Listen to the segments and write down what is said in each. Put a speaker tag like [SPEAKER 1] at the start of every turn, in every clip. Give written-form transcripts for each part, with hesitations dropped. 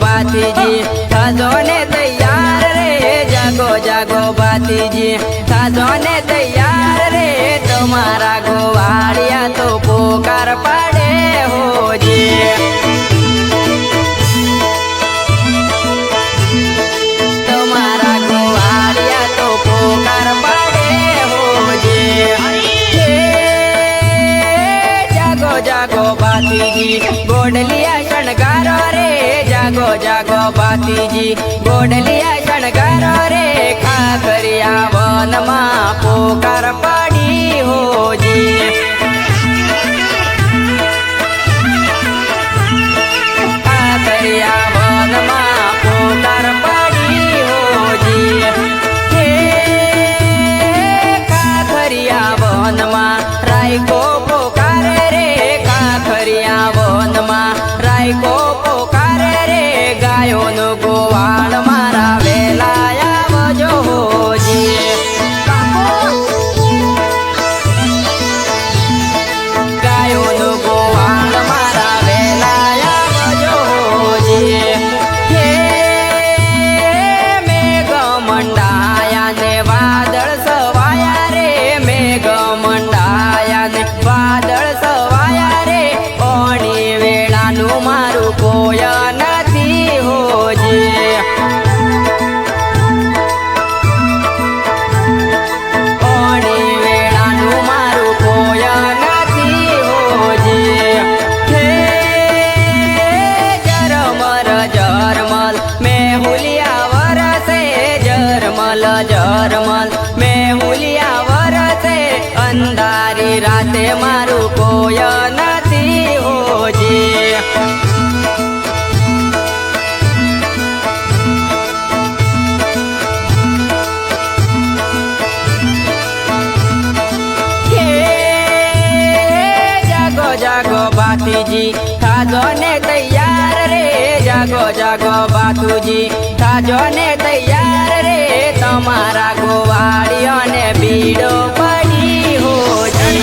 [SPEAKER 1] भातीजी थाजो ने तैयार रे जागो जागो भातीजी थाजो ने तैयार रे तुम्हारा गोवाड़िया तो पुकार पड़े हो जी तुम्हारा गोवाड़िया तो पुकार पड़े हो जी जागो जागो भातीजी गोडलिया शणगारो रे जागो जागो भातीजी गोडलिया शणगारो रे खाकरिया वन मा पुकार पड़ी हो जी खाकरिया वन मा पुकार पड़ी हो जी हे खाकरिया वन मा राय को पुकारे रे खाकरिया वन मा राय को पुकारे रे गायो नो गोवाळ मारा वेलाया वजो जी गायो नो गोवाळ मारा वेलाया वजो जी हे मेघ मंडाया ने वादळ सवाया रे मेघ मंडाया ने वादळ सवाया रे ओणी वेळानु मारू कोय નથી हो जी ओणी वेळानु मारू कोय નથી हो जी हे जरमल जरमल मेहुलिया वरसे जरमल जरमल मेहुलिया वरसे अंधारी राते मारू कोय નથી हो जी जागो जागो भातीजी थाजो ने तैयार रे जागो जागो भातुजी थाजो ने तैयार रे तुम्हारा गोवाड़ियों ने बीड़ो पड़ी हो जी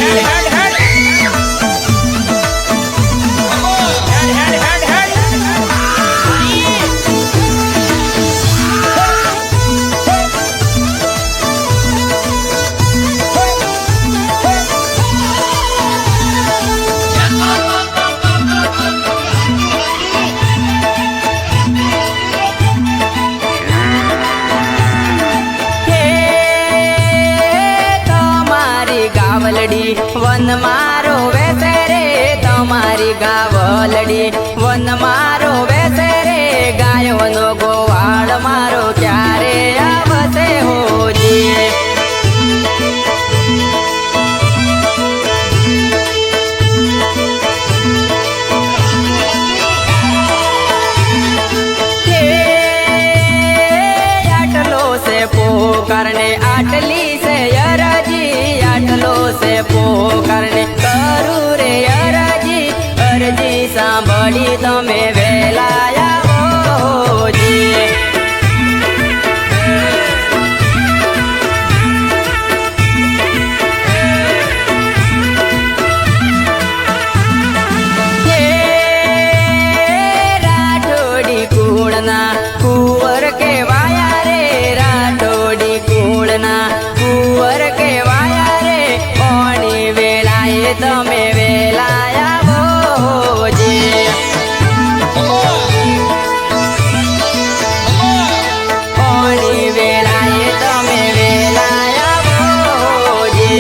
[SPEAKER 1] वन मारो वैसे रे तुम्हारी गावलड़ी वन मारो वैसे रे गायो नो गोवाळ मारो क्यारे आवसे हो जी आटलो से पोकारने आटली से अरजी आटलो से पोकारने करू रे अरजी अरजी सांभળી તમે વેલાયા હો जी राठोडी कूळना कुंवर केवाया रे राठोडी कूळना कुंवर केवाया रे ओणी वेळाए તમે વેલાયા હો जी ओणी वेळाए તમે વેલાયા હો जी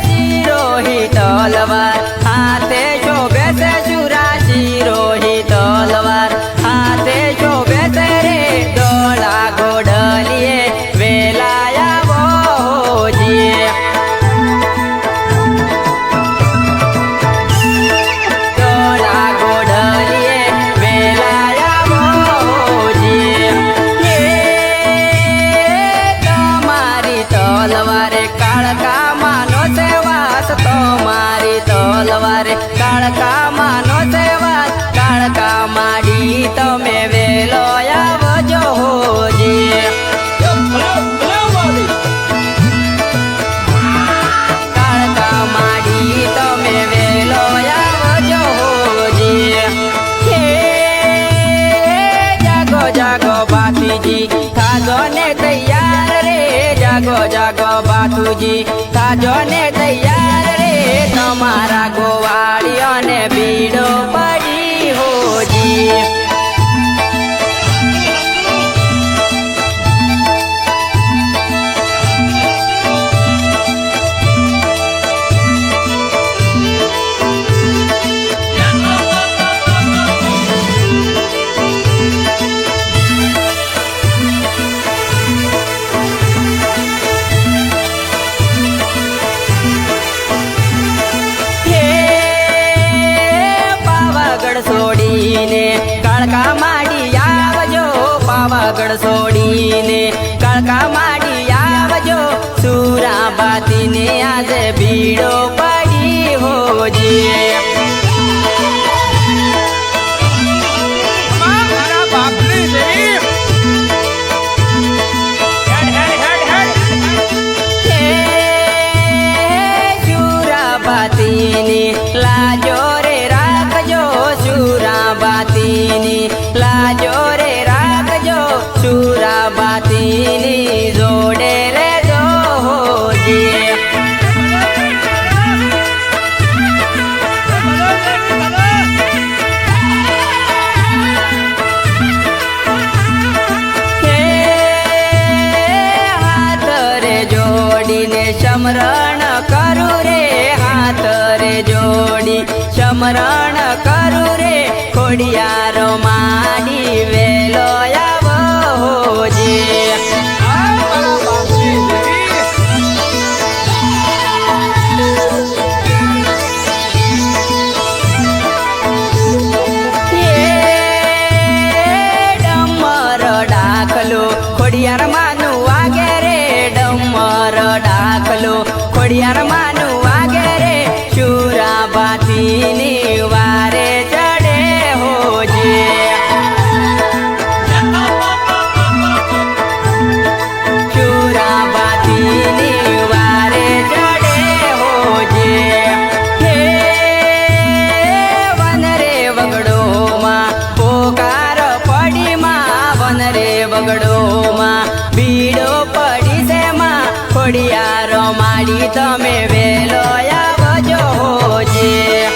[SPEAKER 1] शिरोही तलवार हाथे शोभे से चुरा शिरोही तलवार हाथे शोभे से रे दोला गोडलिए वेलाया हो जी दोला गोडलिए वेलाया हो जी तुम्हारी तलवारे काळका मानो सेवास तुम्हारी तलवारे काळका मानो सेवास काळका माडी તમે વેલોયા વજો हो जी કાળકા માડી તમે વેલોયા વજો हो जी બાપુજી થાજો ને તૈયાર રે તમારા ગોવાળિયોને ભીડો પડી હોજી છોડીને કાળકા માડી આવજો પાવાગઢ છોડીને કાળકા માડી આવજો સુરાબાતીને આજે ભીડો પડી હોજી લાજો રે રાખજો સુરાબાતીની લાજો રે રાખજો સુરાબાતીની જોડે રે જોજી હાથ રે જોડીને સમરણ કરું રે હાથ રે જોડી સમરણ કરું રે ખોડિયારો માડી વેલો આવો હોજી ડમર ડાકલો ખોડિયાર માનું વાગે રે ડમર ડાકલો ખોડિયાર માનું વાગે રે સુરાબાતીની વારે ચડે હોજી સુરાબાતીની વારે ચડે હોજી હે વન રે વગડોમાં પોકાર પડીમાં વન રે વગડોમાં ભીડો પડી છે માં ખોડિયારો માડી તમે વેલો આવજો હોજી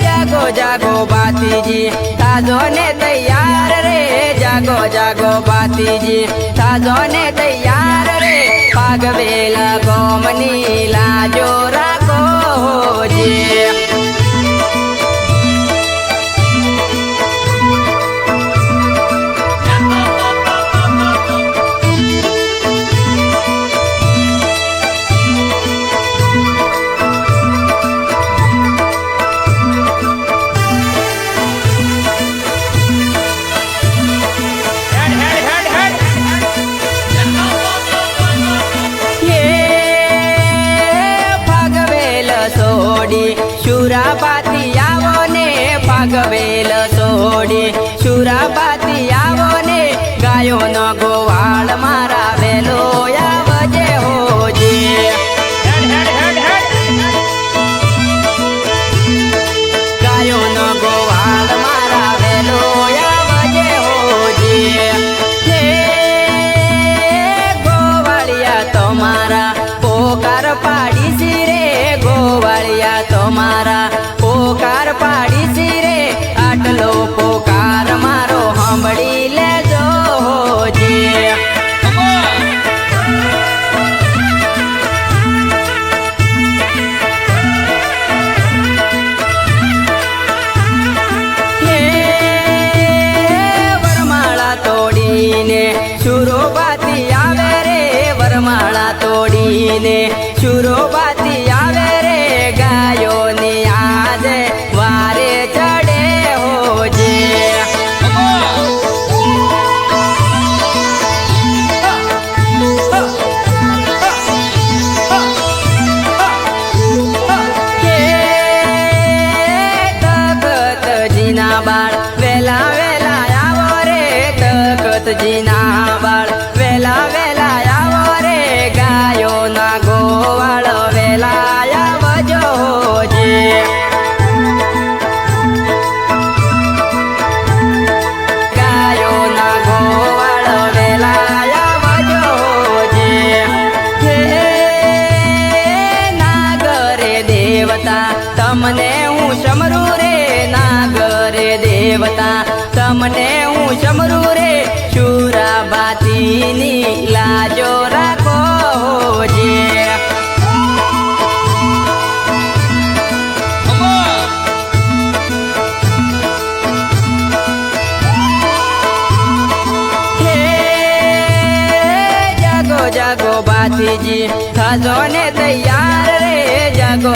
[SPEAKER 1] જાગો જાગો બાતીજી તાજો ને તૈયાર રે જાગો જાગો બાતીજી તાજો ને તૈયાર રે પાગવેલા ગોમની લાજો રાખો હોજી સુરાબાતી આવો ને પાગવેલ છોડી સુરાબાતી આવો ને ગાયો નો ગોવાળ મારા વેલો આવજે હોજી ગાયો નો ગોવાળ મારા વેલો આવજે હોજી હે ગોવાળિયા તમારા પોકાર પાડી રે ગોવાળિયા તમારા પોકાર પાડી રે આટલો પોકાર મારો સાંભળી લેજો હોજી વરમાળા તોડીને સુરોબાતી આવે રે વરમાળા તોડીને સુરોબાતી આવે રે ગાયોની આજે વારે ચડે હોજી તખતજીના બાળ વેલા વેલા આવો રે તખતજીના બાળ વેલા વેલા આવો રે ગાયો ના ગોવાળ વેલા હું સમરું રે નાગરે દેવતા તમને હું સમરું રે શુરાબાતીની લાજો રાખો જે જાગો બાતીજી થજો ને તૈયાર રે જાગો